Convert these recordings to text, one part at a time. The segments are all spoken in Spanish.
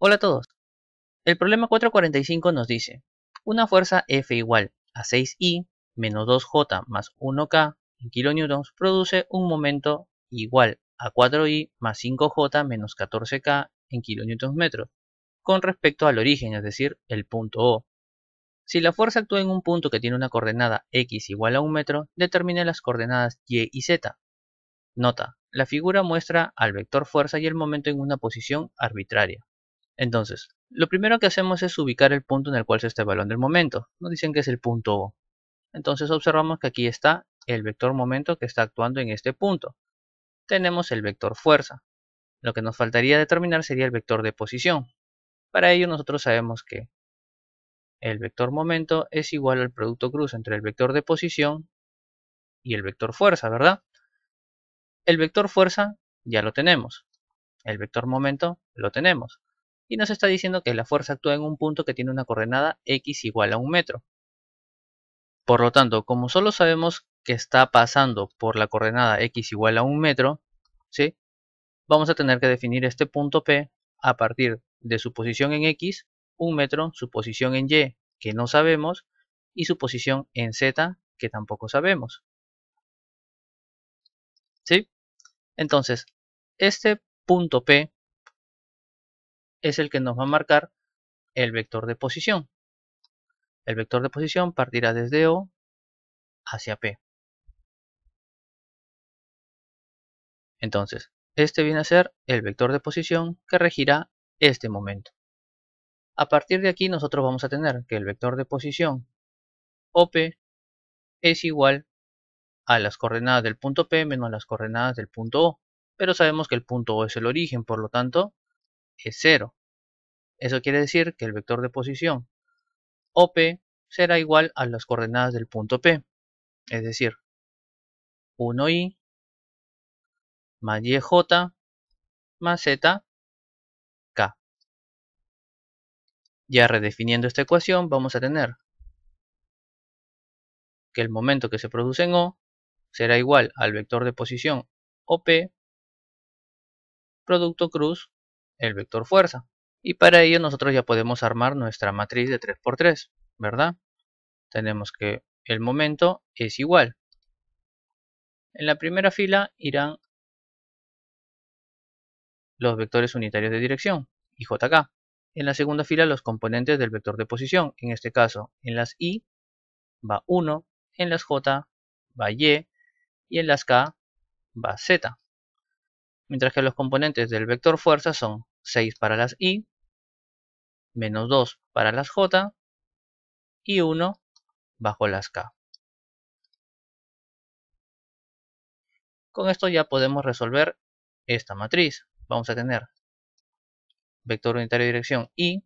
Hola a todos. El problema 445 nos dice, una fuerza F igual a 6I menos 2J más 1K en kilonewtons produce un momento igual a 4I más 5J menos 14K en kilonewtons metros con respecto al origen, es decir, el punto O. Si la fuerza actúa en un punto que tiene una coordenada X igual a 1 metro, determine las coordenadas Y y Z. Nota, la figura muestra al vector fuerza y el momento en una posición arbitraria. Entonces, lo primero que hacemos es ubicar el punto en el cual se está evaluando el momento. Nos dicen que es el punto O. Entonces observamos que aquí está el vector momento que está actuando en este punto. Tenemos el vector fuerza. Lo que nos faltaría determinar sería el vector de posición. Para ello nosotros sabemos que el vector momento es igual al producto cruz entre el vector de posición y el vector fuerza, ¿verdad? El vector fuerza ya lo tenemos. El vector momento lo tenemos. Y nos está diciendo que la fuerza actúa en un punto que tiene una coordenada x igual a 1 metro. Por lo tanto, como solo sabemos que está pasando por la coordenada x igual a 1 metro, ¿sí? Vamos a tener que definir este punto P a partir de su posición en x, 1 metro, su posición en y, que no sabemos, y su posición en z, que tampoco sabemos. ¿Sí? Entonces, este punto P es el que nos va a marcar el vector de posición. El vector de posición partirá desde O hacia P. Entonces, este viene a ser el vector de posición que regirá este momento. A partir de aquí nosotros vamos a tener que el vector de posición OP es igual a las coordenadas del punto P menos las coordenadas del punto O. Pero sabemos que el punto O es el origen, por lo tanto es 0. Eso quiere decir que el vector de posición OP será igual a las coordenadas del punto P, es decir, 1i más yj más zk. Ya redefiniendo esta ecuación vamos a tener que el momento que se produce en O será igual al vector de posición OP producto cruz el vector fuerza. Y para ello nosotros ya podemos armar nuestra matriz de 3×3, ¿verdad? Tenemos que el momento es igual. En la primera fila irán los vectores unitarios de dirección, y jk. En la segunda fila los componentes del vector de posición. En este caso, en las i va 1, en las j va y en las k va z. Mientras que los componentes del vector fuerza son 6 para las i, menos 2 para las j y 1 bajo las k. Con esto ya podemos resolver esta matriz. Vamos a tener vector unitario de dirección i,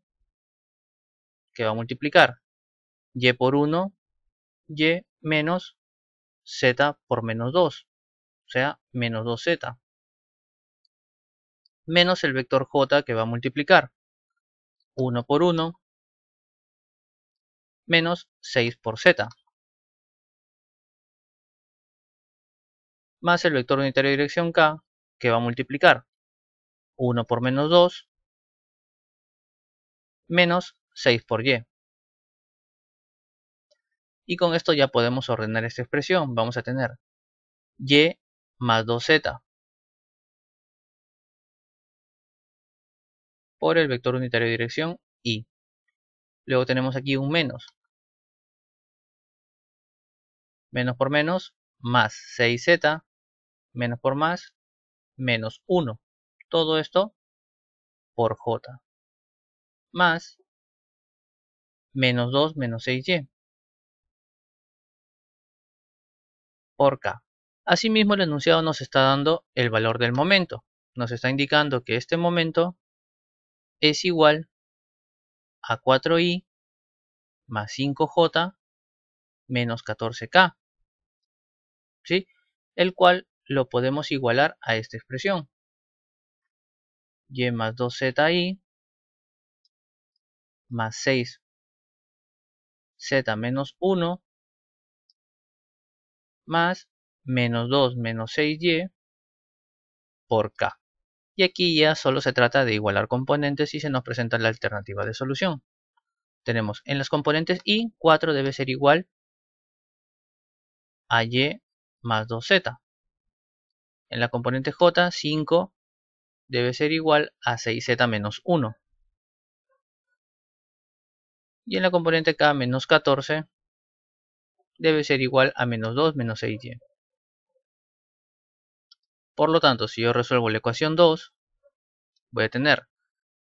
que va a multiplicar y por 1, y menos z por menos 2, o sea, menos 2z, menos el vector j que va a multiplicar 1 por 1, menos 6 por z, más el vector unitario de dirección k, que va a multiplicar 1 por menos 2, menos 6 por y. Y con esto ya podemos ordenar esta expresión. Vamos a tener y más 2z por el vector unitario de dirección i. Luego tenemos aquí un menos. Menos por menos, más 6z, menos por más, menos 1. Todo esto por j. Más menos 2 menos 6y por k. Asimismo, el enunciado nos está dando el valor del momento. Nos está indicando que este momento es igual a 4i más 5j menos 14k, ¿sí? El cual lo podemos igualar a esta expresión. Y más 2zi más 6z menos 1 más menos 2 menos 6y por k. Y aquí ya solo se trata de igualar componentes y se nos presenta la alternativa de solución. Tenemos en las componentes y 4 debe ser igual a y más 2z. En la componente j 5 debe ser igual a 6z menos 1. Y en la componente k menos 14 debe ser igual a menos 2 menos 6y. Por lo tanto, si yo resuelvo la ecuación 2, voy a tener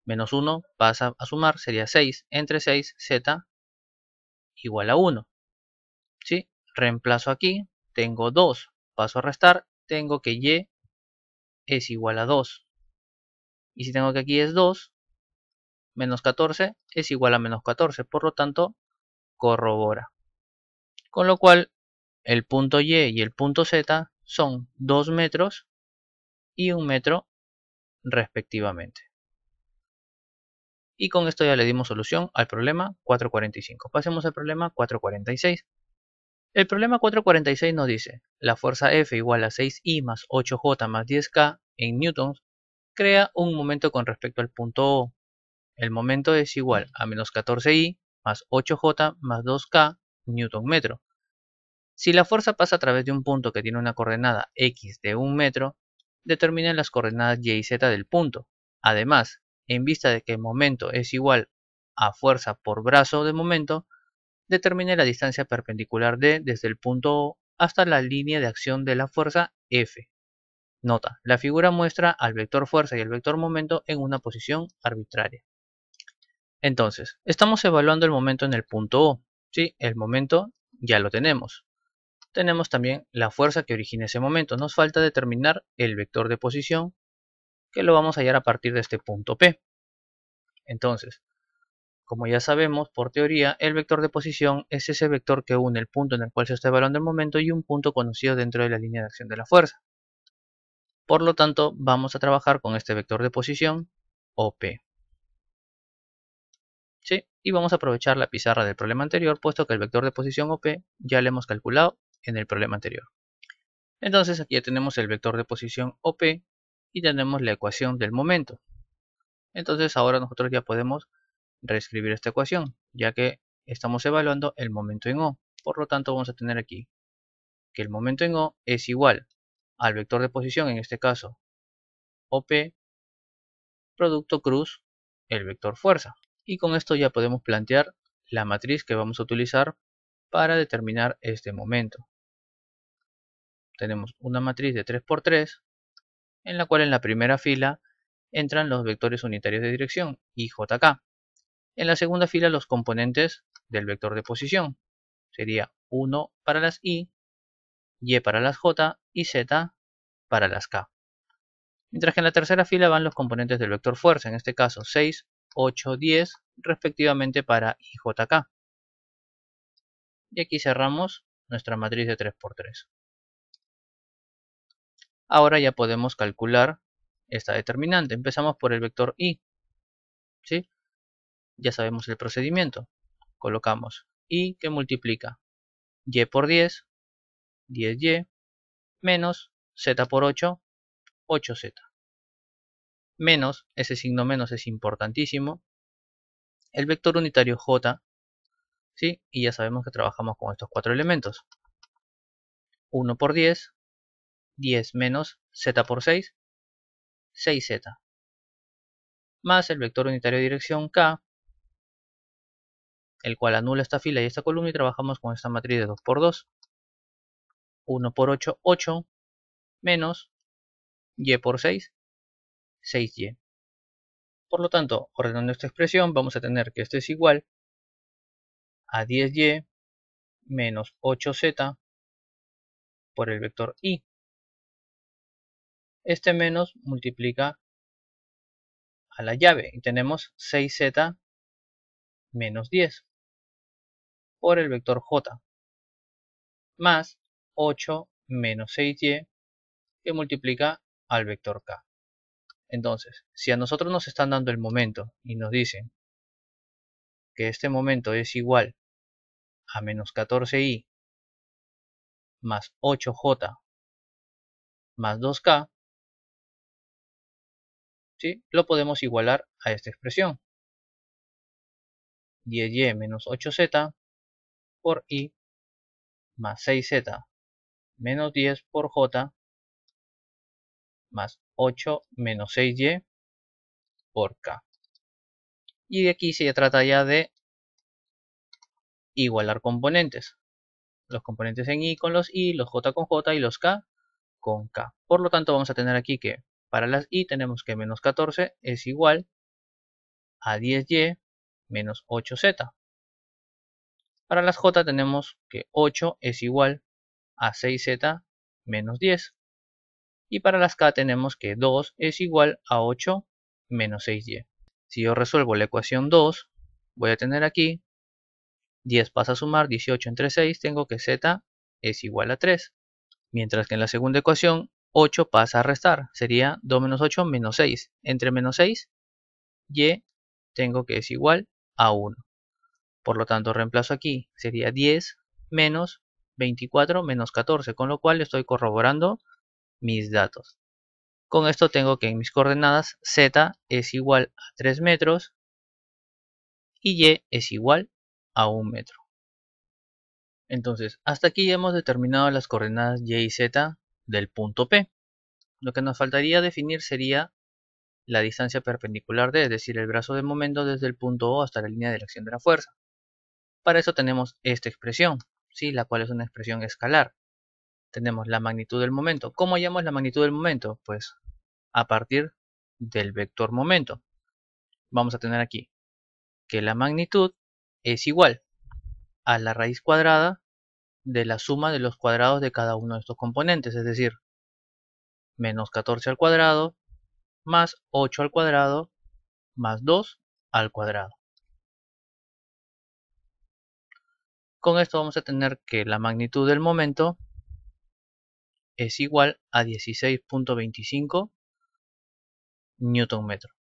menos 1 pasa a sumar, sería 6 entre 6, z igual a 1. ¿Sí? Reemplazo aquí, tengo 2, paso a restar, tengo que y es igual a 2. Y si tengo que aquí es 2, menos 14 es igual a menos 14, por lo tanto corrobora. Con lo cual el punto y el punto z son 2 metros y 1 metro respectivamente. Y con esto ya le dimos solución al problema 445. Pasemos al problema 446. El problema 446 nos dice, la fuerza F igual a 6I más 8J más 10K en newtons crea un momento con respecto al punto O. El momento es igual a menos 14I más 8J más 2K newton metro. Si la fuerza pasa a través de un punto que tiene una coordenada X de 1 metro, determinen las coordenadas Y y Z del punto. Además, en vista de que el momento es igual a fuerza por brazo de momento, determine la distancia perpendicular D desde el punto O hasta la línea de acción de la fuerza F. Nota, la figura muestra al vector fuerza y al vector momento en una posición arbitraria. Entonces, estamos evaluando el momento en el punto O. ¿Sí? El momento ya lo tenemos. Tenemos también la fuerza que origina ese momento. Nos falta determinar el vector de posición, que lo vamos a hallar a partir de este punto P. Entonces, como ya sabemos por teoría, el vector de posición es ese vector que une el punto en el cual se está evaluando el momento y un punto conocido dentro de la línea de acción de la fuerza. Por lo tanto, vamos a trabajar con este vector de posición, OP. ¿Sí? Y vamos a aprovechar la pizarra del problema anterior, puesto que el vector de posición OP ya lo hemos calculado en el problema anterior. Entonces aquí ya tenemos el vector de posición OP y tenemos la ecuación del momento. Entonces ahora nosotros ya podemos reescribir esta ecuación, ya que estamos evaluando el momento en O. Por lo tanto vamos a tener aquí que el momento en O es igual al vector de posición, en este caso OP, producto cruz, el vector fuerza. Y con esto ya podemos plantear la matriz que vamos a utilizar para determinar este momento. Tenemos una matriz de 3×3, en la cual en la primera fila entran los vectores unitarios de dirección, I, J, K. En la segunda fila los componentes del vector de posición. Sería 1 para las Y para las J y Z para las K. Mientras que en la tercera fila van los componentes del vector fuerza, en este caso 6, 8, 10, respectivamente para I, J, K. Y aquí cerramos nuestra matriz de 3×3. Ahora ya podemos calcular esta determinante. Empezamos por el vector I. ¿Sí? Ya sabemos el procedimiento. Colocamos I que multiplica Y por 10, 10Y, menos Z por 8, 8Z. Menos, ese signo menos es importantísimo, el vector unitario J, ¿sí? Y ya sabemos que trabajamos con estos cuatro elementos. 1 por 10, 10 menos Z por 6, 6Z. Más el vector unitario de dirección K, el cual anula esta fila y esta columna y trabajamos con esta matriz de 2×2. 1 por 8, 8, menos Y por 6, 6Y. Por lo tanto, ordenando esta expresión, vamos a tener que esto es igual a 10Y menos 8Z por el vector I. Este menos multiplica a la llave y tenemos 6Z menos 10 por el vector J más 8 menos 6Y que multiplica al vector K. Entonces, si a nosotros nos están dando el momento y nos dicen que este momento es igual a menos 14I más 8J más 2K, ¿sí? Lo podemos igualar a esta expresión. 10y menos 8z por i más 6z menos 10 por j más 8 menos 6y por k. Y de aquí se trata ya de igualar componentes. Los componentes en i con los i, los j con j y los k con k. Por lo tanto vamos a tener aquí que para las i tenemos que menos 14 es igual a 10y menos 8z. Para las j tenemos que 8 es igual a 6z menos 10. Y para las k tenemos que 2 es igual a 8 menos 6y. Si yo resuelvo la ecuación 2, voy a tener aquí 10 pasa a sumar, 18 entre 6, tengo que z es igual a 3. Mientras que en la segunda ecuación 8 pasa a restar, sería 2 menos 8 menos 6. Entre menos 6, y tengo que es igual a 1. Por lo tanto reemplazo aquí, sería 10 menos 24 menos 14, con lo cual estoy corroborando mis datos. Con esto tengo que en mis coordenadas z es igual a 3 metros y y es igual a 1 metro. Entonces, hasta aquí ya hemos determinado las coordenadas y y z del punto P. Lo que nos faltaría definir sería la distancia perpendicular D, es decir, el brazo de momento desde el punto O hasta la línea de la acción de la fuerza. Para eso tenemos esta expresión, ¿sí? La cual es una expresión escalar. Tenemos la magnitud del momento. ¿Cómo hallamos la magnitud del momento? Pues a partir del vector momento. Vamos a tener aquí que la magnitud es igual a la raíz cuadrada de la suma de los cuadrados de cada uno de estos componentes, es decir, menos 14 al cuadrado más 8 al cuadrado más 2 al cuadrado. Con esto vamos a tener que la magnitud del momento es igual a 16.25 Newton metro.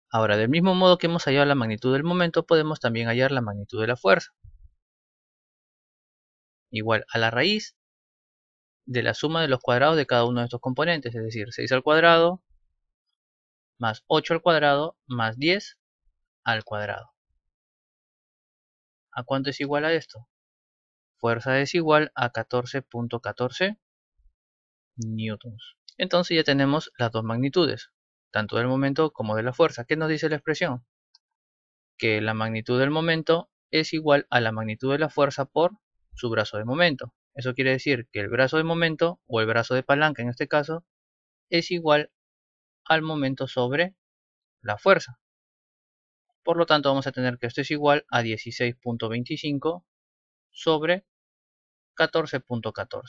Ahora, del mismo modo que hemos hallado la magnitud del momento, podemos también hallar la magnitud de la fuerza. Igual a la raíz de la suma de los cuadrados de cada uno de estos componentes, es decir, 6 al cuadrado más 8 al cuadrado más 10 al cuadrado. ¿A cuánto es igual a esto? Fuerza es igual a 14.14 newtons. Entonces ya tenemos las dos magnitudes, tanto del momento como de la fuerza. ¿Qué nos dice la expresión? Que la magnitud del momento es igual a la magnitud de la fuerza por su brazo de momento. Eso quiere decir que el brazo de momento, o el brazo de palanca en este caso, es igual al momento sobre la fuerza. Por lo tanto vamos a tener que esto es igual a 16.25 sobre 14.14.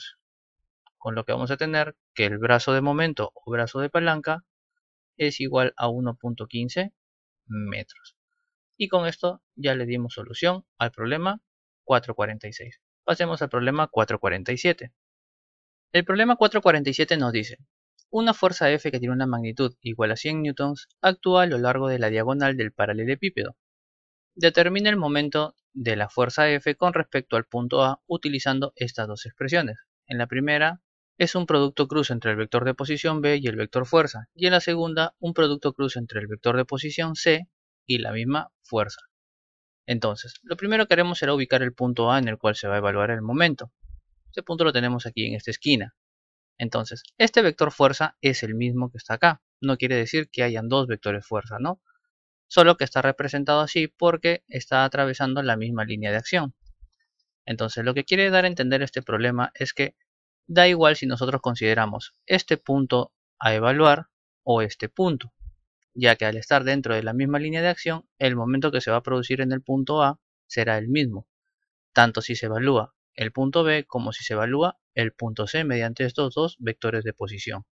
Con lo que vamos a tener que el brazo de momento o brazo de palanca es igual a 1.15 metros. Y con esto ya le dimos solución al problema 446. Pasemos al problema 447. El problema 447 nos dice: una fuerza F que tiene una magnitud igual a 100 newtons actúa a lo largo de la diagonal del paralelepípedo. Determina el momento de la fuerza F con respecto al punto A utilizando estas dos expresiones. En la primera es un producto cruz entre el vector de posición B y el vector fuerza, y en la segunda un producto cruz entre el vector de posición C y la misma fuerza. Entonces, lo primero que haremos será ubicar el punto A en el cual se va a evaluar el momento. Este punto lo tenemos aquí en esta esquina. Entonces, este vector fuerza es el mismo que está acá. No quiere decir que hayan dos vectores fuerza, ¿no? Solo que está representado así porque está atravesando la misma línea de acción. Entonces, lo que quiere dar a entender este problema es que da igual si nosotros consideramos este punto a evaluar o este punto, ya que al estar dentro de la misma línea de acción, el momento que se va a producir en el punto A será el mismo, tanto si se evalúa el punto B como si se evalúa el punto C mediante estos dos vectores de posición.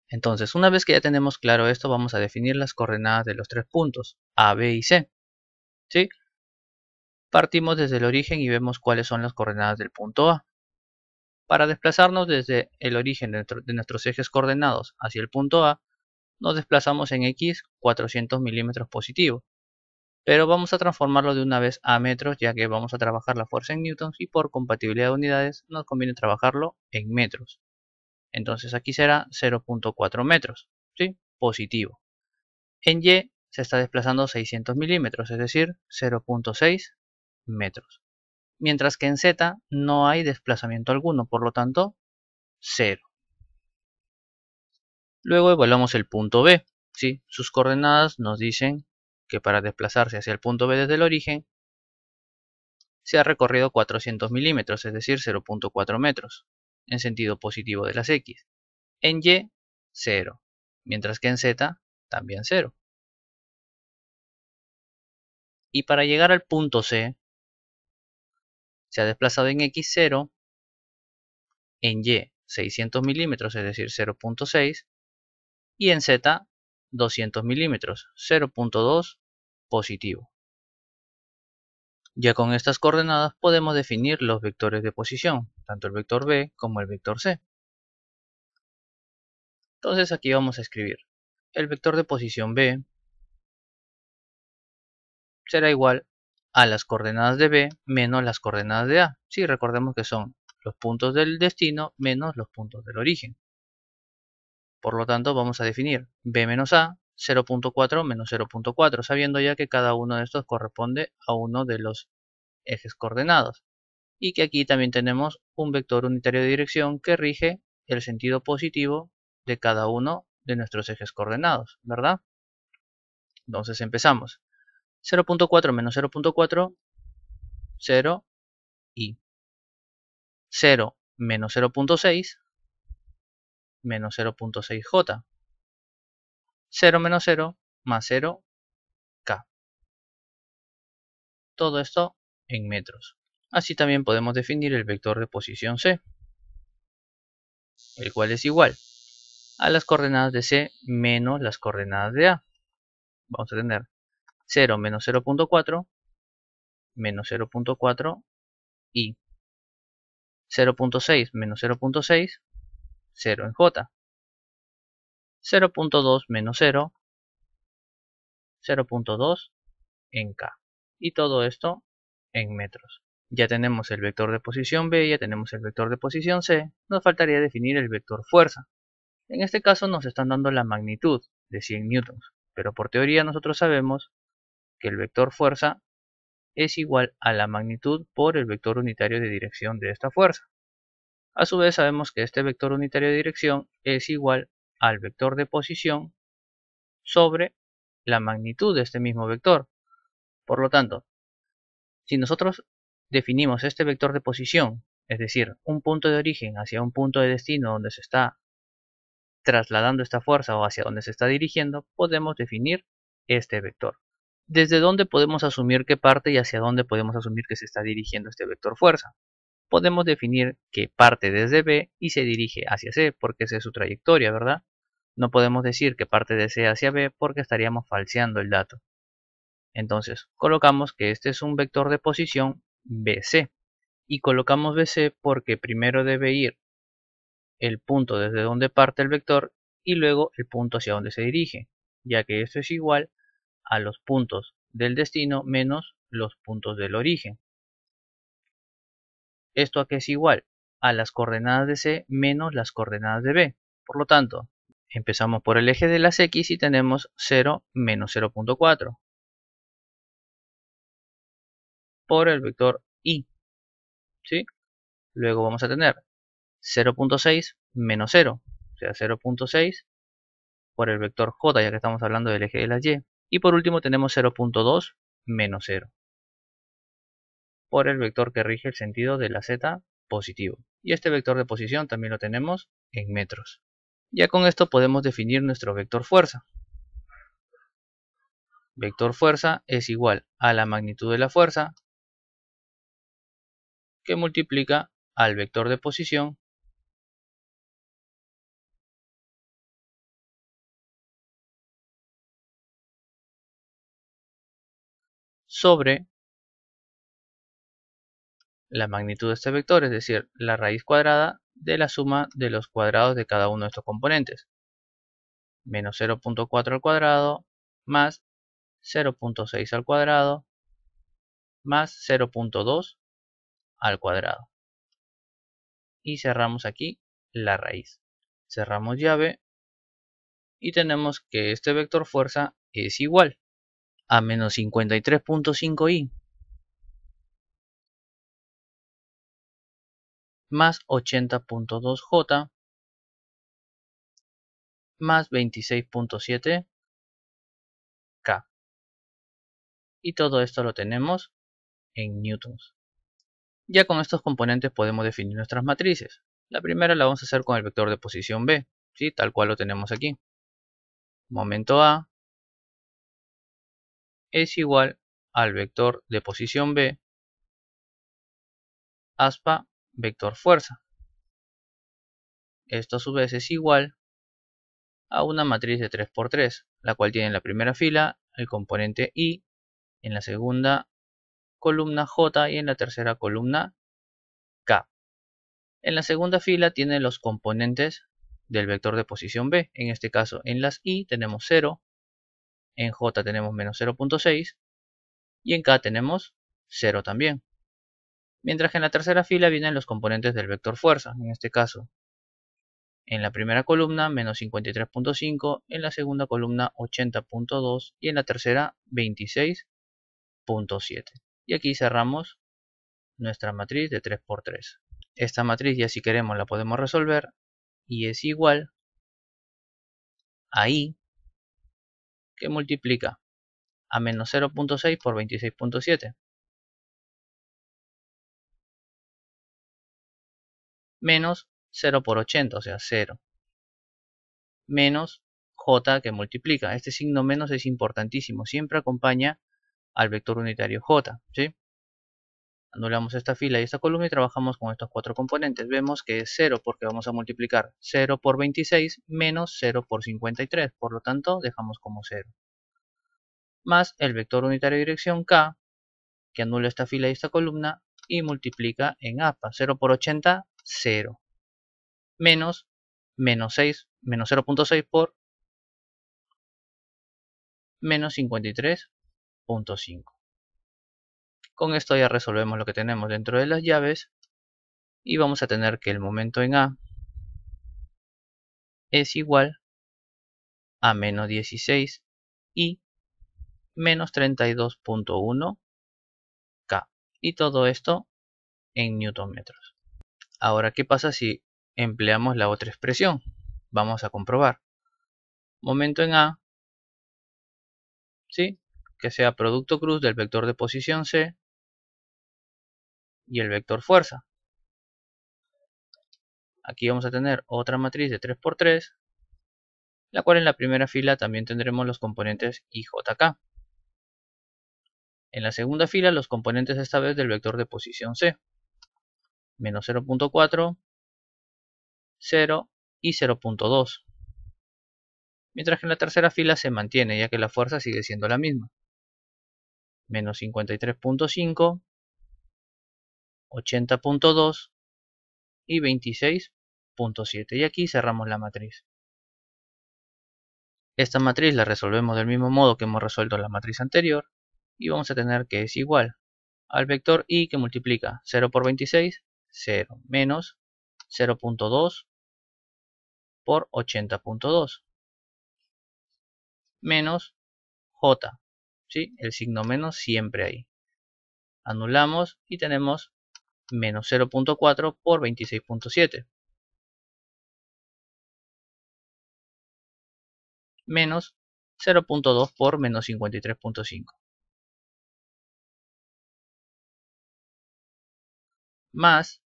Entonces, una vez que ya tenemos claro esto, vamos a definir las coordenadas de los tres puntos, A, B y C. ¿Sí? Partimos desde el origen y vemos cuáles son las coordenadas del punto A. Para desplazarnos desde el origen de nuestros ejes coordenados hacia el punto A, nos desplazamos en X 400 milímetros positivo. Pero vamos a transformarlo de una vez a metros, ya que vamos a trabajar la fuerza en newtons y por compatibilidad de unidades nos conviene trabajarlo en metros. Entonces aquí será 0.4 metros, ¿sí? positivo. En Y se está desplazando 600 milímetros, es decir, 0.6 metros. Mientras que en Z no hay desplazamiento alguno, por lo tanto, 0. Luego evaluamos el punto B. ¿Sí? Sus coordenadas nos dicen que para desplazarse hacia el punto B desde el origen, se ha recorrido 400 milímetros, es decir, 0.4 metros, en sentido positivo de las X. En Y, 0, mientras que en Z, también 0. Y para llegar al punto C, se ha desplazado en X 0, en Y 600 milímetros, es decir, 0.6, y en Z 200 milímetros, 0.2 positivo. Ya con estas coordenadas podemos definir los vectores de posición, tanto el vector B como el vector C. Entonces aquí vamos a escribir el vector de posición B será igual a las coordenadas de B menos las coordenadas de A. Sí, recordemos que son los puntos del destino menos los puntos del origen. Por lo tanto, vamos a definir B menos A, 0.4 menos 0.4, sabiendo ya que cada uno de estos corresponde a uno de los ejes coordenados. Y que aquí también tenemos un vector unitario de dirección que rige el sentido positivo de cada uno de nuestros ejes coordenados, ¿verdad? Entonces empezamos. 0.4 menos 0.4, 0 y 0 menos 0.6 menos 0.6j. 0 menos 0 más 0k. Todo esto en metros. Así también podemos definir el vector de posición C, el cual es igual a las coordenadas de C menos las coordenadas de A. Vamos a tener 0 menos 0.4 menos 0.4 y 0.6 menos 0.6, 0 en J. 0.2 menos 0, 0.2 en K. Y todo esto en metros. Ya tenemos el vector de posición B, ya tenemos el vector de posición C. Nos faltaría definir el vector fuerza. En este caso nos están dando la magnitud de 100 newtons. Pero por teoría nosotros sabemos que el vector fuerza es igual a la magnitud por el vector unitario de dirección de esta fuerza. A su vez sabemos que este vector unitario de dirección es igual al vector de posición sobre la magnitud de este mismo vector. Por lo tanto, si nosotros definimos este vector de posición, es decir, un punto de origen hacia un punto de destino donde se está trasladando esta fuerza o hacia donde se está dirigiendo, podemos definir este vector. ¿Desde dónde podemos asumir qué parte y hacia dónde podemos asumir que se está dirigiendo este vector fuerza? Podemos definir que parte desde B y se dirige hacia C, porque esa es su trayectoria, ¿verdad? No podemos decir que parte de C hacia B porque estaríamos falseando el dato. Entonces, colocamos que este es un vector de posición BC. Y colocamos BC porque primero debe ir el punto desde donde parte el vector y luego el punto hacia donde se dirige, ya que esto es igual a los puntos del destino menos los puntos del origen. ¿Esto a qué es igual? A las coordenadas de C menos las coordenadas de B. Por lo tanto, empezamos por el eje de las X y tenemos 0 menos 0.4 por el vector Y. ¿Sí? Luego vamos a tener 0.6 menos 0, o sea 0.6 por el vector J, ya que estamos hablando del eje de las Y. Y por último tenemos 0.2 menos 0 por el vector que rige el sentido de la Z positivo. Y este vector de posición también lo tenemos en metros. Ya con esto podemos definir nuestro vector fuerza. Vector fuerza es igual a la magnitud de la fuerza que multiplica al vector de posición sobre la magnitud de este vector, es decir, la raíz cuadrada de la suma de los cuadrados de cada uno de estos componentes. Menos 0.4 al cuadrado más 0.6 al cuadrado más 0.2 al cuadrado. Y cerramos aquí la raíz. Cerramos llave y tenemos que este vector fuerza es igual a menos 53.5 I más 80.2 J más 26.7 K. Y todo esto lo tenemos en newtons. Ya con estos componentes podemos definir nuestras matrices. La primera la vamos a hacer con el vector de posición B, ¿sí? Tal cual lo tenemos aquí. Momento A es igual al vector de posición B aspa vector fuerza. Esto a su vez es igual a una matriz de 3×3, la cual tiene en la primera fila el componente I, en la segunda columna J y en la tercera columna K. En la segunda fila tiene los componentes del vector de posición B. En este caso en las I tenemos 0, en J tenemos menos 0.6 y en K tenemos 0 también. Mientras que en la tercera fila vienen los componentes del vector fuerza. En este caso en la primera columna menos 53.5, en la segunda columna 80.2 y en la tercera 26.7. Y aquí cerramos nuestra matriz de 3×3. Esta matriz ya si queremos la podemos resolver y es igual a I que multiplica a menos 0.6 por 26.7 menos 0 por 80, o sea 0, menos J que multiplica. Este signo menos es importantísimo, siempre acompaña al vector unitario J, ¿sí? Anulamos esta fila y esta columna y trabajamos con estos cuatro componentes. Vemos que es 0 porque vamos a multiplicar 0 por 26 menos 0 por 53. Por lo tanto, dejamos como 0. Más el vector unitario de dirección K, que anula esta fila y esta columna y multiplica en APA. 0 por 80, 0. Menos 0.6 por menos 53.5. Con esto ya resolvemos lo que tenemos dentro de las llaves y vamos a tener que el momento en A es igual a menos 16 y menos 32.1 K. Y todo esto en newton metros. Ahora, ¿qué pasa si empleamos la otra expresión? Vamos a comprobar. Momento en A, ¿sí? Que sea producto cruz del vector de posición C y el vector fuerza. Aquí vamos a tener otra matriz de 3×3, la cual en la primera fila también tendremos los componentes I, J, K. En la segunda fila los componentes esta vez del vector de posición C. Menos 0.4, 0 y 0.2. Mientras que en la tercera fila se mantiene, ya que la fuerza sigue siendo la misma. Menos 53.5, 80.2 y 26.7. Y aquí cerramos la matriz. Esta matriz la resolvemos del mismo modo que hemos resuelto la matriz anterior. Y vamos a tener que es igual al vector I que multiplica 0 por 26, 0, menos 0.2 por 80.2. Menos J, ¿sí? El signo menos siempre ahí. Anulamos y tenemos menos 0.4 por 26.7. Menos 0.2 por menos 53.5. Más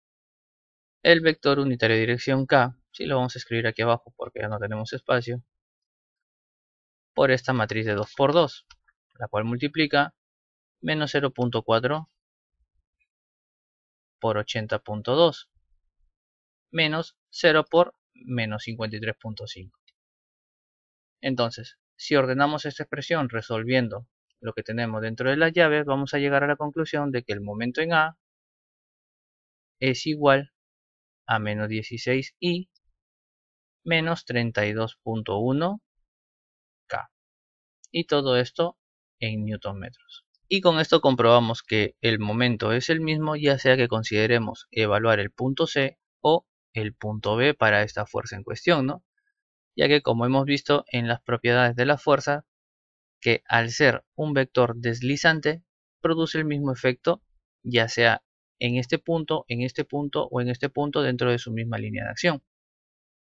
el vector unitario de dirección K, ¿sí? Lo vamos a escribir aquí abajo porque ya no tenemos espacio, por esta matriz de 2×2, la cual multiplica menos 0.4 por 80.2 menos 0 por menos 53.5. Entonces, si ordenamos esta expresión resolviendo lo que tenemos dentro de las llaves, vamos a llegar a la conclusión de que el momento en A es igual a menos 16i menos 32.1 K. Y todo esto en newton metros. Y con esto comprobamos que el momento es el mismo, ya sea que consideremos evaluar el punto C o el punto B para esta fuerza en cuestión, ¿no? ya que como hemos visto en las propiedades de la fuerza, que al ser un vector deslizante produce el mismo efecto, ya sea en este punto, en este punto o en este punto dentro de su misma línea de acción.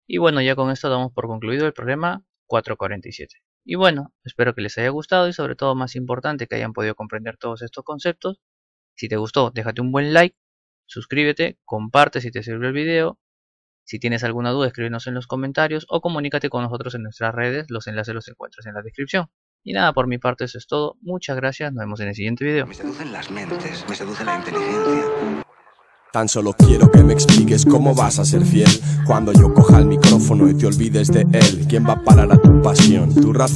Y bueno, ya con esto damos por concluido el problema 447. Y bueno, espero que les haya gustado y sobre todo más importante que hayan podido comprender todos estos conceptos. Si te gustó, déjate un buen like, suscríbete, comparte si te sirvió el video. Si tienes alguna duda, escríbenos en los comentarios o comunícate con nosotros en nuestras redes, los enlaces los encuentras en la descripción. Y nada, por mi parte eso es todo, muchas gracias, nos vemos en el siguiente video. Me seducen las mentes, me seduce la inteligencia. Tan solo quiero que me expliques cómo vas a ser fiel cuando yo coja el micrófono y te olvides de él. ¿Quién va a parar a tu pasión? Tu razón.